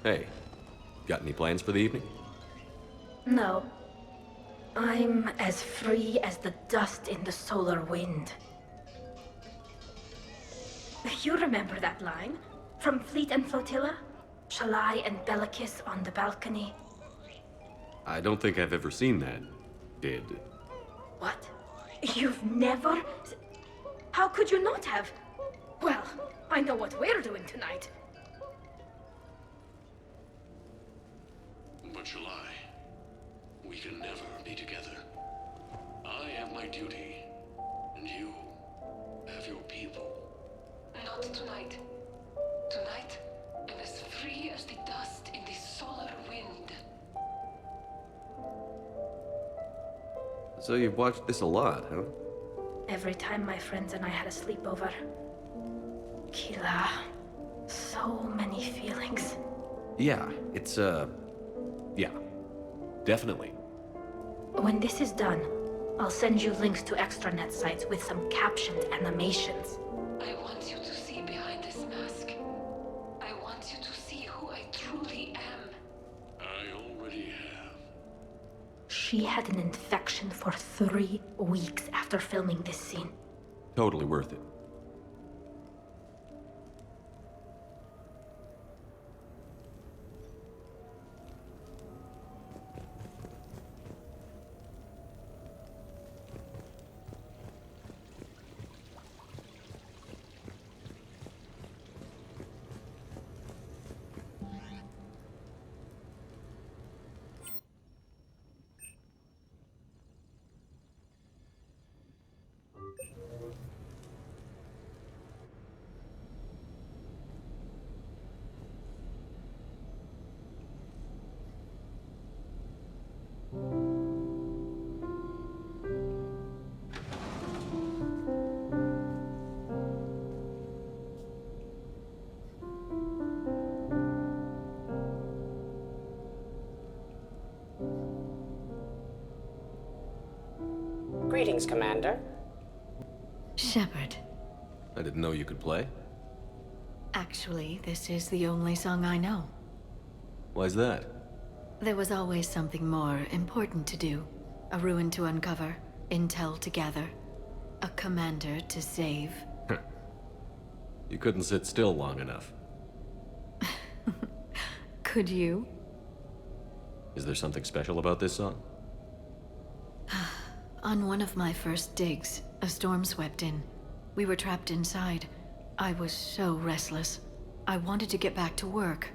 Hey, got any plans for the evening? No. I'm as free as the dust in the solar wind. You remember that line? From Fleet and Flotilla? Shalai and Bellicus on the balcony? I don't think I've ever seen that. Did. What? You've never? How could you not have? Well, I know what we're doing tonight. But Shalai, we can never be together. I have my duty, and you have your people. Not tonight. Tonight, I'm as free as the dust in the solar wind. So you've watched this a lot, huh? Every time my friends and I had a sleepover. Kila. So many feelings. Yeah, it's, yeah. Definitely. When this is done, I'll send you links to extranet sites with some captioned animations. I want you to see behind this mask. I want you to see who I truly am. I already have. She had an infection for 3 weeks after filming this scene. Totally worth it. Greetings, Commander. Shepard. I didn't know you could play. Actually, this is the only song I know. Why's that? There was always something more important to do. A ruin to uncover, intel to gather, a commander to save. You couldn't sit still long enough. Could you? Is there something special about this song? On one of my first digs, a storm swept in. We were trapped inside. I was so restless. I wanted to get back to work.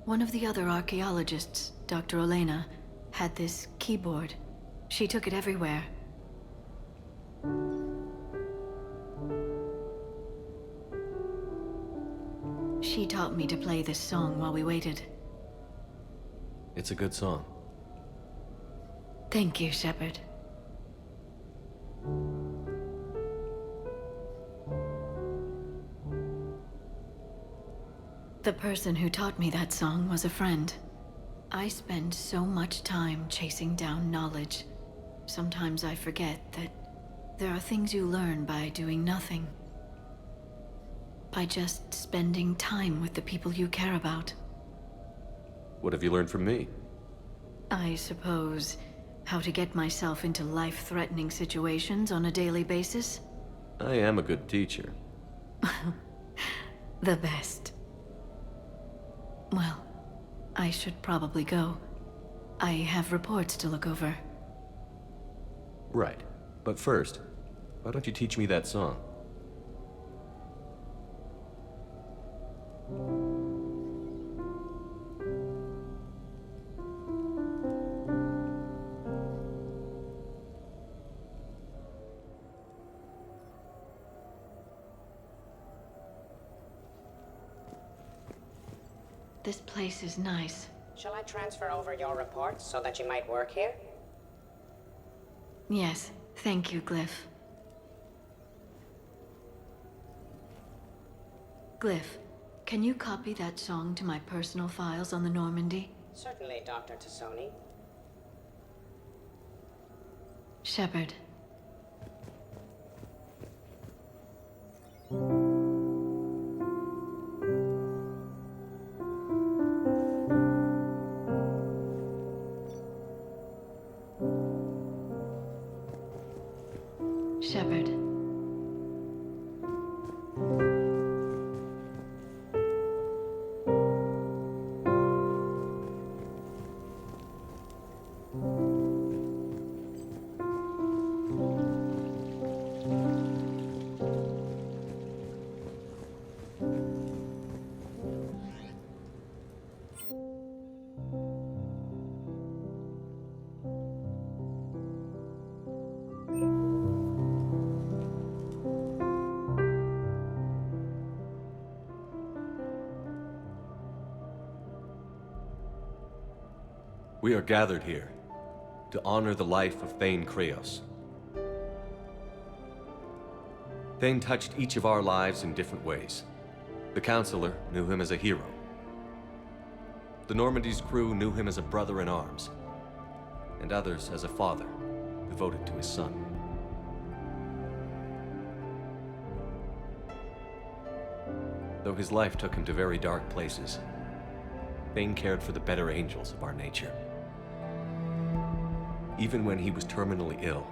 One of the other archaeologists, Dr. Olena, had this keyboard. She took it everywhere. She taught me to play this song while we waited. It's a good song. Thank you, Shepard. The person who taught me that song was a friend. I spend so much time chasing down knowledge. Sometimes I forget that there are things you learn by doing nothing. By just spending time with the people you care about. What have you learned from me? I suppose how to get myself into life-threatening situations on a daily basis. I am a good teacher. The best. Well, I should probably go. I have reports to look over. Right. But first, why don't you teach me that song? This place is nice. Shall I transfer over your reports so that you might work here? Yes, thank you, Glyph. Glyph, can you copy that song to my personal files on the Normandy? Certainly, Dr. Tassoni. Shepard. Shepard. We are gathered here to honor the life of Thane Kreos. Thane touched each of our lives in different ways. The Counselor knew him as a hero. The Normandy's crew knew him as a brother in arms, and others as a father devoted to his son. Though his life took him to very dark places, Thane cared for the better angels of our nature. Even when he was terminally ill,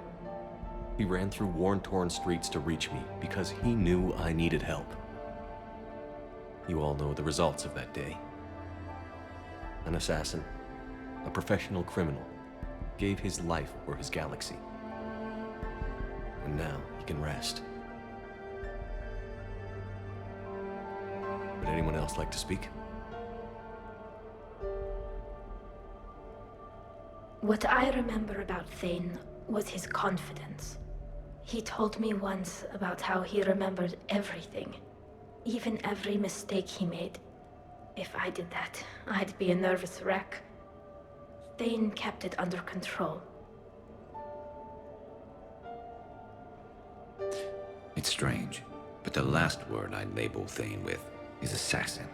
he ran through worn-torn streets to reach me because he knew I needed help. You all know the results of that day. An assassin, a professional criminal, gave his life for his galaxy. And now he can rest. Would anyone else like to speak? What I remember about Thane was his confidence. He told me once about how he remembered everything, even every mistake he made. If I did that, I'd be a nervous wreck. Thane kept it under control. It's strange, but the last word I'd label Thane with is assassin.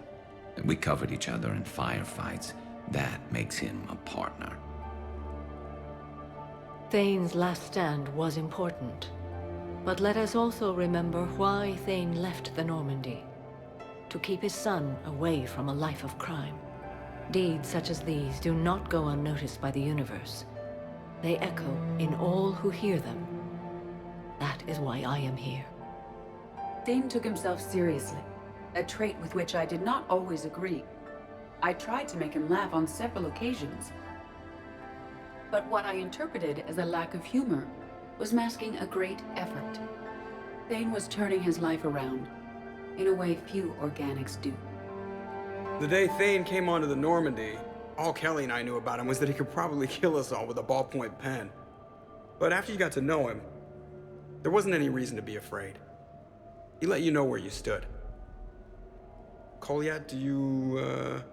We covered each other in firefights. That makes him a partner. Thane's last stand was important. But let us also remember why Thane left the Normandy. To keep his son away from a life of crime. Deeds such as these do not go unnoticed by the universe. They echo in all who hear them. That is why I am here. Thane took himself seriously, a trait with which I did not always agree. I tried to make him laugh on several occasions. But what I interpreted as a lack of humor was masking a great effort. Thane was turning his life around, in a way few organics do. The day Thane came onto the Normandy, all Kelly and I knew about him was that he could probably kill us all with a ballpoint pen. But after you got to know him, there wasn't any reason to be afraid. He let you know where you stood. Kolyat, do you,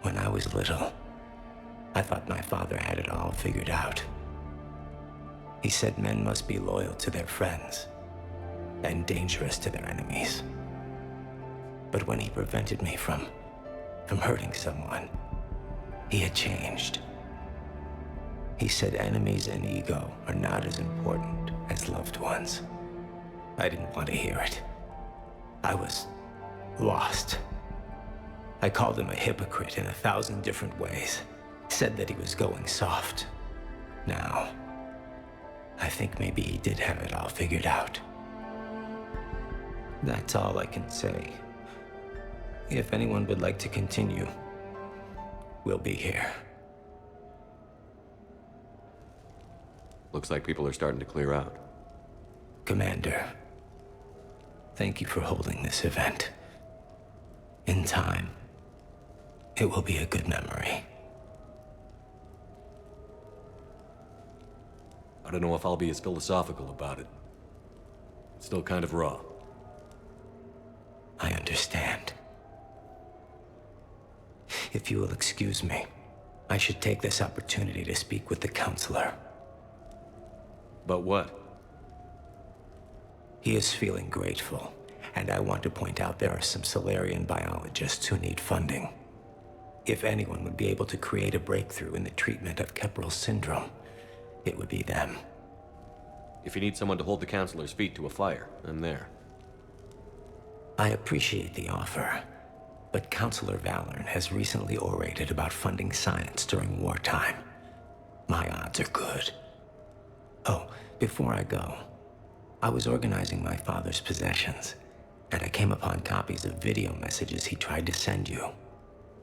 When I was little, I thought my father had it all figured out. He said men must be loyal to their friends and dangerous to their enemies. But when he prevented me from hurting someone, he had changed. He said enemies and ego are not as important as loved ones. I didn't want to hear it. I was lost. I called him a hypocrite in 1,000 different ways. Said that he was going soft. Now, I think maybe he did have it all figured out. That's all I can say. If anyone would like to continue, we'll be here. Looks like people are starting to clear out. Commander, thank you for holding this event. In time, it will be a good memory. I don't know if I'll be as philosophical about it. It's still kind of raw. I understand. If you will excuse me, I should take this opportunity to speak with the counselor. But what? He is feeling grateful, and I want to point out there are some Solarian biologists who need funding. If anyone would be able to create a breakthrough in the treatment of Keppel's syndrome, it would be them. If you need someone to hold the counselor's feet to a fire, I'm there. I appreciate the offer, but Counselor Valorn has recently orated about funding science during wartime. My odds are good. Oh, before I go, I was organizing my father's possessions, and I came upon copies of video messages he tried to send you.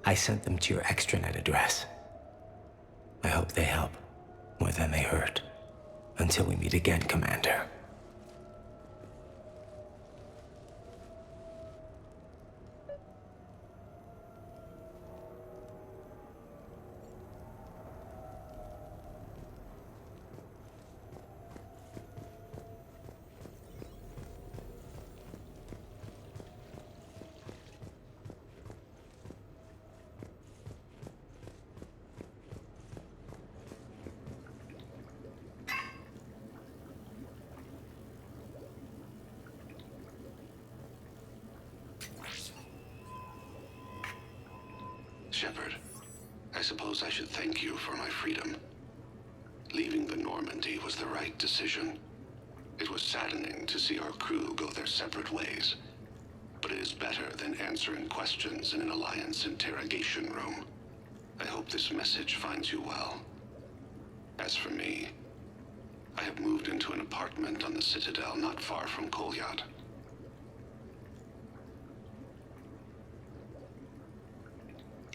I sent them to your extranet address. I hope they help more than they hurt. Until we meet again, Commander. Shepard, I suppose I should thank you for my freedom. Leaving the Normandy was the right decision. It was saddening to see our crew go their separate ways, but it is better than answering questions in an Alliance interrogation room. I hope this message finds you well. As for me, I have moved into an apartment on the Citadel not far from Kolyat.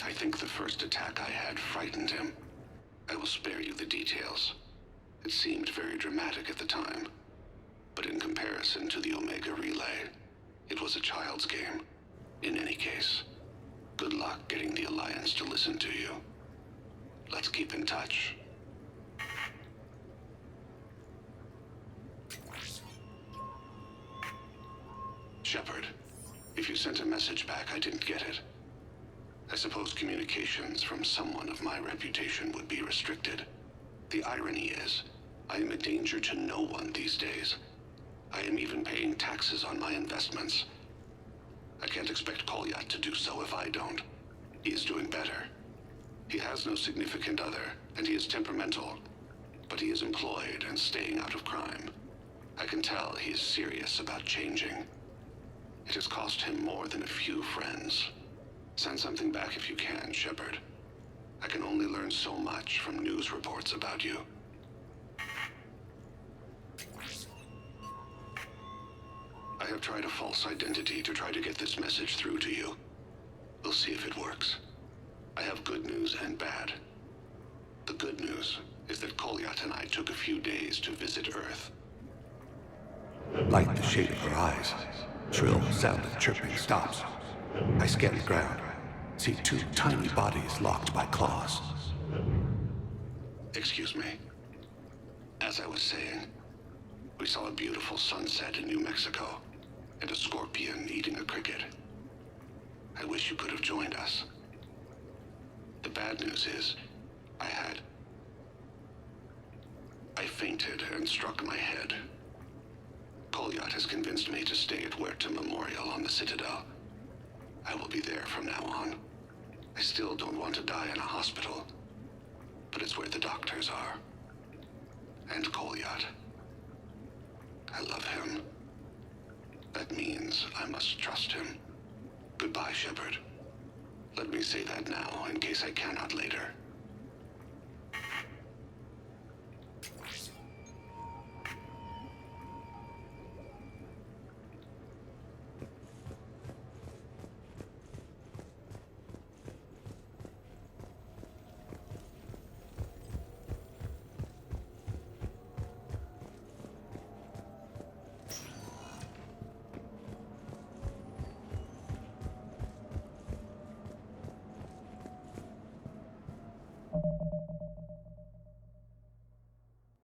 I think the first attack I had frightened him. I will spare you the details. It seemed very dramatic at the time, but in comparison to the Omega Relay, it was a child's game. In any case, good luck getting the Alliance to listen to you. Let's keep in touch. Shepard, if you sent a message back, I didn't get it. I suppose communications from someone of my reputation would be restricted. The irony is, I am a danger to no one these days. I am even paying taxes on my investments. I can't expect Kolyat to do so if I don't. He is doing better. He has no significant other, and he is temperamental. But he is employed and staying out of crime. I can tell he is serious about changing. It has cost him more than a few friends. Send something back if you can, Shepard. I can only learn so much from news reports about you. I have tried a false identity to try to get this message through to you. We'll see if it works. I have good news and bad. The good news is that Kolyat and I took a few days to visit Earth. Light the shade of her eyes. Shrill sound of chirping stops. I scan the ground. See two tiny bodies locked by claws. Excuse me. As I was saying, we saw a beautiful sunset in New Mexico, and a scorpion eating a cricket. I wish you could have joined us. The bad news is, I fainted and struck my head. Kolyat has convinced me to stay at Huerta Memorial on the Citadel. I will be there from now on. I still don't want to die in a hospital, but it's where the doctors are. And Kolyat. I love him. That means I must trust him. Goodbye, Shepard. Let me say that now, in case I cannot later.